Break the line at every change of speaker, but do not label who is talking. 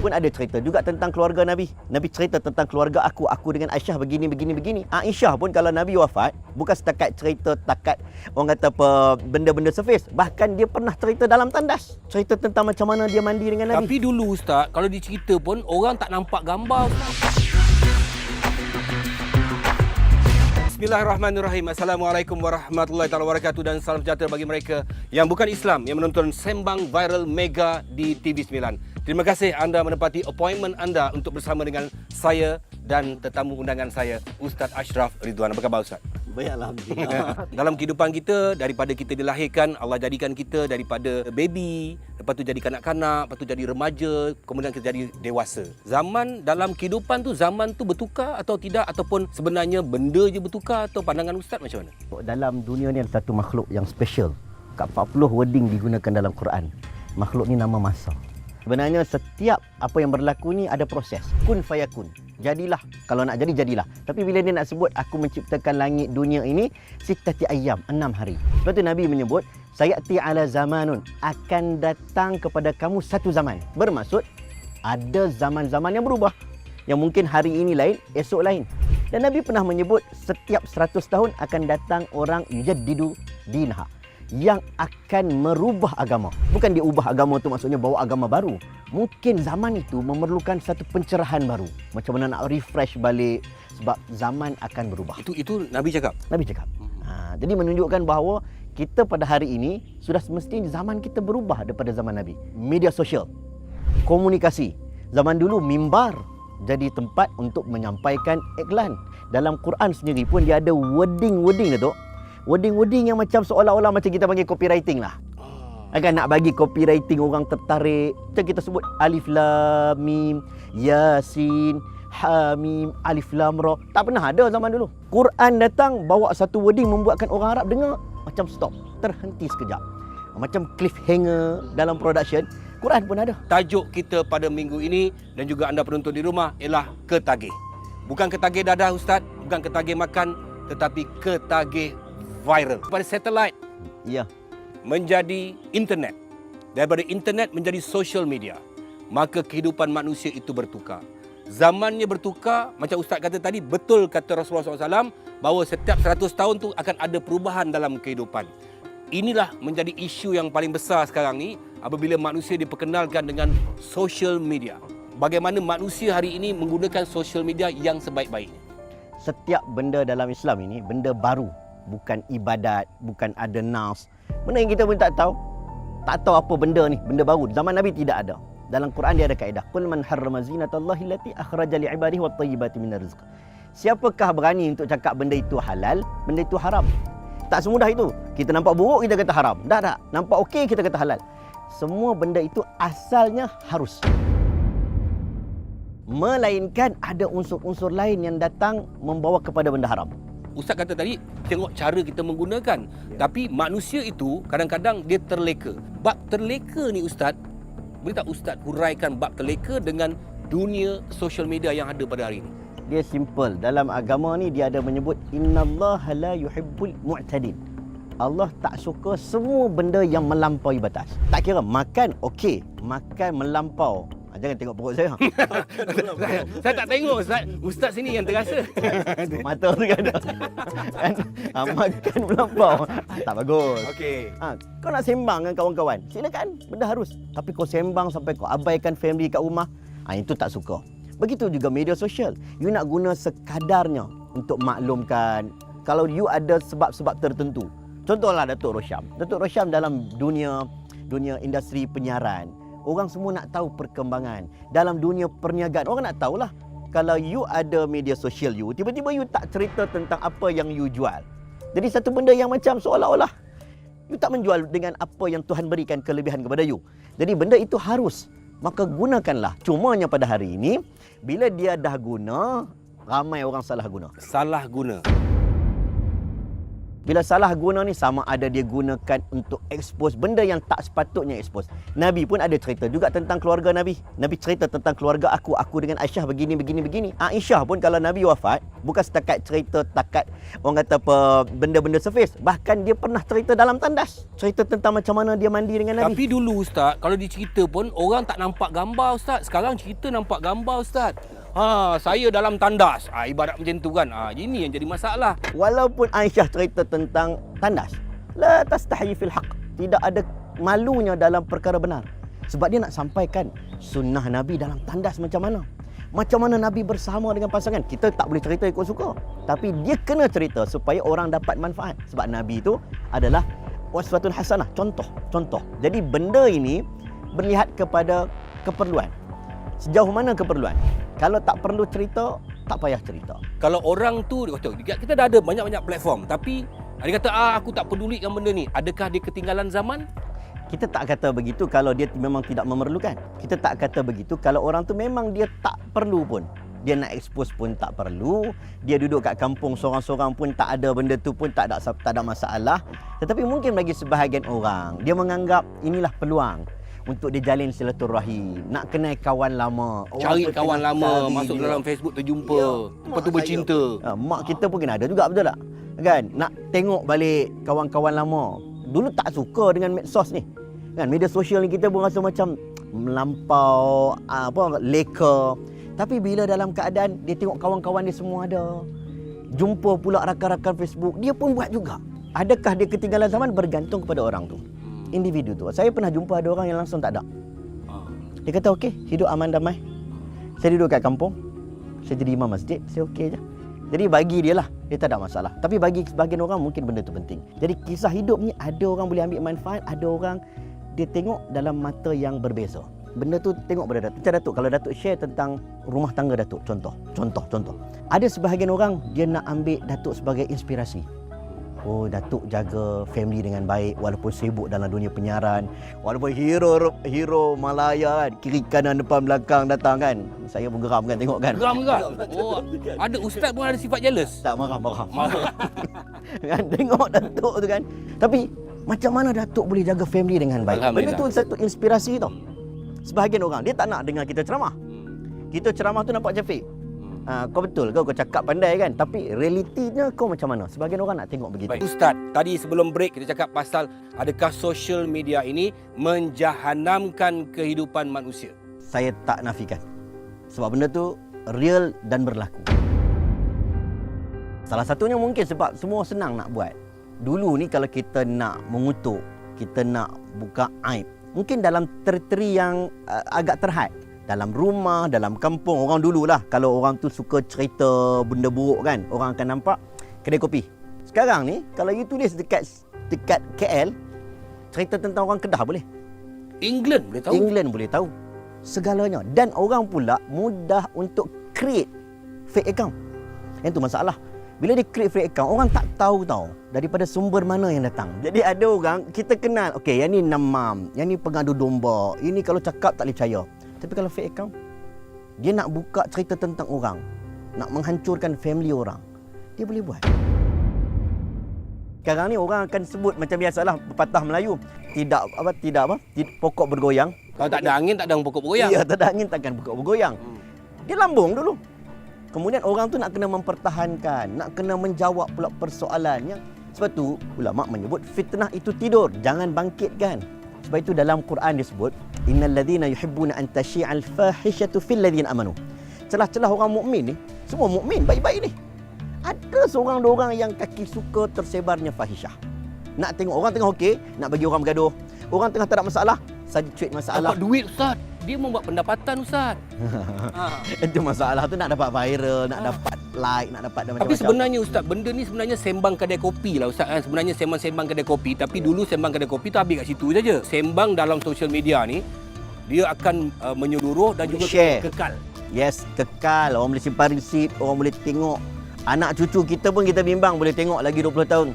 pun ada cerita juga tentang keluarga Nabi. Nabi cerita tentang keluarga aku dengan Aisyah begini. Aisyah pun kalau Nabi wafat, bukan setakat cerita takat orang kata apa benda-benda surface. Bahkan dia pernah cerita dalam tandas. Cerita tentang macam mana dia mandi dengan Nabi.
Tapi dulu Ustaz, kalau dicerita pun orang tak nampak gambar. Bismillahirrahmanirrahim. Assalamualaikum warahmatullahi wabarakatuh dan salam sejahtera bagi mereka yang bukan Islam yang menonton Sembang Viral Mega di TV9. Terima kasih anda menepati appointment anda untuk bersama dengan saya dan tetamu undangan saya, Ustaz Ashraf Ridwan. Apa khabar Ustaz?
Baik, alhamdulillah.
Dalam kehidupan kita, daripada kita dilahirkan, Allah jadikan kita daripada baby, lepas tu jadi kanak-kanak, lepas tu jadi remaja, kemudian kita jadi dewasa. Zaman dalam kehidupan tu, zaman tu bertukar atau tidak, ataupun sebenarnya benda je bertukar, atau pandangan Ustaz macam mana?
Dalam dunia ni ada satu makhluk yang special. Kat 40 wording digunakan dalam Quran. Makhluk ni nama masa. Sebenarnya setiap apa yang berlaku ni ada proses. Kun fayakun. Jadilah. Kalau nak jadi, jadilah. Tapi bila dia nak sebut, aku menciptakan langit dunia ini, sittati ayyam, 6 hari. Lepas tu Nabi menyebut, sayati ala zamanun, akan datang kepada kamu satu zaman. Bermaksud, ada zaman-zaman yang berubah. Yang mungkin hari ini lain, esok lain. Dan Nabi pernah menyebut, setiap 100 tahun akan datang orang yujaddidu dinha, yang akan merubah agama. Bukan dia ubah agama tu maksudnya bawa agama baru. Mungkin zaman itu memerlukan satu pencerahan baru. Macam mana nak refresh balik sebab zaman akan berubah.
Itu Nabi cakap?
Nabi cakap. Jadi menunjukkan bahawa kita pada hari ini sudah semestinya zaman kita berubah daripada zaman Nabi. Media sosial, komunikasi. Zaman dulu mimbar jadi tempat untuk menyampaikan iklan. Dalam Quran sendiri pun dia ada wording-wording tu. Wording-wording yang macam seolah-olah macam kita panggil copywriting lah. Akan nak bagi copywriting orang tertarik. Macam kita sebut Alif Lam Mim, Yasin, Hamim, Alif Lam Ra. Tak pernah ada zaman dulu. Quran datang bawa satu wording membuatkan orang Arab dengar macam stop, terhenti sekejap. Macam cliffhanger dalam production. Quran pun ada.
Tajuk kita pada minggu ini dan juga anda penonton di rumah ialah ketagih. Bukan ketagih dadah Ustaz, bukan ketagih makan, tetapi ketagih viral. Pada satelit,
Ya.
menjadi internet. Daripada internet menjadi social media. Maka kehidupan manusia itu bertukar. Zamannya bertukar, macam Ustaz kata tadi, betul kata Rasulullah SAW, bahawa setiap 100 tahun tu akan ada perubahan dalam kehidupan. Inilah menjadi isu yang paling besar sekarang ni, apabila manusia diperkenalkan dengan social media. Bagaimana manusia hari ini menggunakan social media yang sebaik-baiknya.
Setiap benda dalam Islam ini benda baru. Bukan ibadat, bukan ada nas. Benda yang kita pun tak tahu. Tak tahu apa benda ni, benda baru. Zaman Nabi tidak ada. Dalam Quran dia ada kaedah. Qul man harrama zinatallahi allati akhraja li ibadihi wat thayyibati minar rizq. Siapakah berani untuk cakap benda itu halal, benda itu haram? Tak semudah itu. Kita nampak buruk, kita kata haram. Tak. Nampak okey, kita kata halal. Semua benda itu asalnya harus. Melainkan ada unsur-unsur lain yang datang membawa kepada benda haram.
Ustaz kata tadi, tengok cara kita menggunakan. Tapi manusia itu kadang-kadang dia terleka. Bab terleka ni Ustaz, boleh tak Ustaz huraikan bab terleka dengan dunia social media yang ada pada hari ini?
Dia simple. Dalam agama ni dia ada menyebut innallaha la yuhibbul mu'tadin. Allah tak suka semua benda yang melampaui batas. Tak kira makan okey, makan melampau. Jangan tengok perut saya.
Saya tak tengok Ustaz. Ustaz sini yang terasa.
Mata tu kan ada. Makan melampau. Tak bagus.
Okey.
Kau nak sembang dengan kawan-kawan, silakan. Benda harus. Tapi kau sembang sampai kau abaikan family kat rumah, itu tak suka. Begitu juga media sosial. You nak guna sekadarnya untuk maklumkan. Kalau you ada sebab-sebab tertentu. Contohlah Datuk Rosyam. Datuk Rosyam dalam dunia industri penyiaran. Orang semua nak tahu perkembangan. Dalam dunia perniagaan, orang nak tahulah. Kalau you ada media sosial you, tiba-tiba you tak cerita tentang apa yang you jual. Jadi satu benda yang macam seolah-olah you tak menjual dengan apa yang Tuhan berikan kelebihan kepada you. Jadi benda itu harus. Maka gunakanlah. Cumanya pada hari ini, bila dia dah guna, ramai orang salah guna.
Salah guna.
Bila salah guna ni sama ada dia gunakan untuk expose benda yang tak sepatutnya expose. Nabi pun ada cerita juga tentang keluarga Nabi. Nabi cerita tentang keluarga aku dengan Aisyah begini. Aisyah pun kalau Nabi wafat, bukan setakat cerita takat orang kata apa benda-benda surface. Bahkan dia pernah cerita dalam tandas. Cerita tentang macam mana dia mandi dengan Nabi.
Tapi dulu Ustaz, kalau dicerita pun orang tak nampak gambar Ustaz. Sekarang cerita nampak gambar Ustaz. Saya dalam tandas. Ibarat macam tu kan. Ini yang jadi masalah.
Walaupun Aisyah cerita tentang tandas, la tastahi fil haq. Tidak ada malunya dalam perkara benar. Sebab dia nak sampaikan sunnah Nabi dalam tandas macam mana. Macam mana Nabi bersama dengan pasangan. Kita tak boleh cerita ikut suka. Tapi dia kena cerita supaya orang dapat manfaat. Sebab Nabi itu adalah waswatun hasanah. Contoh. Jadi benda ini berlihat kepada keperluan. Sejauh mana keperluan? Kalau tak perlu cerita, tak payah cerita.
Kalau orang tu, kita dah ada banyak-banyak platform. Tapi dia kata, aku tak pedulikan benda ni. Adakah dia ketinggalan zaman?
Kita tak kata begitu kalau dia memang tidak memerlukan. Kita tak kata begitu kalau orang tu memang dia tak perlu pun. Dia nak expose pun tak perlu. Dia duduk kat kampung seorang-seorang pun tak ada benda tu pun tak ada masalah. Tetapi mungkin bagi sebahagian orang, dia menganggap inilah peluang untuk dia jalin silaturahim, nak kenal kawan lama.
Cari kawan lama, masuk dalam Facebook terjumpa, lepas tu bercinta.
Mak kita pun kena ada juga, betul tak? Kan? Nak tengok balik kawan-kawan lama. Dulu tak suka dengan medsos ni. Kan, media sosial ni kita pun rasa macam melampau, leka. Tapi bila dalam keadaan dia tengok kawan-kawan dia semua ada, jumpa pula rakan-rakan Facebook, dia pun buat juga. Adakah dia ketinggalan zaman? Bergantung kepada orang tu, individu tu. Saya pernah jumpa ada orang yang langsung tak ada. Dia kata okey, hidup aman damai. Saya duduk kat kampung, saya jadi imam masjid, saya okey je. Jadi bagi dia lah, dia tak ada masalah. Tapi bagi sebahagian orang mungkin benda tu penting. Jadi kisah hidup ni ada orang boleh ambil manfaat, ada orang dia tengok dalam mata yang berbeza. Benda tu tengok pada Datuk. Macam Datuk, kalau Datuk share tentang rumah tangga Datuk, contoh. Ada sebahagian orang dia nak ambil Datuk sebagai inspirasi. Oh, Datuk jaga family dengan baik walaupun sibuk dalam dunia penyiaran, walaupun hero Malaya kan, kiri kanan depan belakang datang kan. Saya pun geram kan tengok kan.
Geram juga. Oh, ada ustaz pun ada sifat jealous.
Tak marah. Kan tengok Datuk tu kan. Tapi macam mana Datuk boleh jaga family dengan baik? Benda tu satu inspirasi tau. Sebahagian orang dia tak nak dengar kita ceramah. Kita ceramah tu nampak macam fake. Kau betul kau cakap pandai kan, tapi realitinya kau macam mana? Sebahagian orang nak tengok begitu.
Baik. Ustaz, tadi sebelum break kita cakap pasal adakah social media ini menjahanamkan kehidupan manusia?
Saya tak nafikan. Sebab benda tu real dan berlaku. Salah satunya mungkin sebab semua senang nak buat. Dulu ni kalau kita nak mengutuk, kita nak buka aib, mungkin dalam teritori yang agak terhad. Dalam rumah, dalam kampung, orang dululah kalau orang tu suka cerita benda buruk kan, orang akan nampak kedai kopi. Sekarang ni kalau you tulis dekat KL, cerita tentang orang Kedah boleh.
England boleh tahu.
England boleh tahu. Segalanya. Dan orang pula mudah untuk create fake account. Yang tu masalah. Bila dia create fake account, orang tak tahu daripada sumber mana yang datang. Jadi ada orang kita kenal, okey, yang ni namam, yang ni pengadu domba, ini kalau cakap tak boleh percaya. Tapi kalau fake account, dia nak buka cerita tentang orang, nak menghancurkan family orang, dia boleh buat. Sekarang ni orang akan sebut macam biasalah pepatah Melayu, tidak pokok bergoyang.
Kalau tak ada angin tak ada pokok bergoyang.
Ya, tak ada angin takkan pokok bergoyang. Dia lambung dulu. Kemudian orang tu nak kena mempertahankan, nak kena menjawab pula persoalannya. Sebab tu ulama menyebut fitnah itu tidur, jangan bangkitkan. Sebab itu dalam Quran disebut innal ladzina yuhibbuna an tashi'al fahishatu fil ladzina amanu. Celah-celah orang mukmin ni, semua mukmin baik-baik ni. Ada seorang dua orang yang kaki suka tersebarnya fahisyah. Nak tengok orang tengah okey, nak bagi orang bergaduh. Orang tengah tak ada masalah, saja cuit masalah.
Dapat duit ustaz. Dia membuat pendapatan ustaz.
Itu masalah tu nak dapat viral, nak dapat like, nak dapat macam-macam.
Tapi sebenarnya ustaz, benda ni sebenarnya sembang kedai kopi lah ustaz kan. Sebenarnya sembang kedai kopi, tapi dulu sembang kedai kopi tu habis kat situ saja. Sembang dalam social media ni dia akan menyeluruh dan juga
share.
Kekal.
Yes, kekal. Orang boleh simpan resip, orang boleh tengok. Anak cucu kita pun kita bimbang boleh tengok lagi 20 tahun.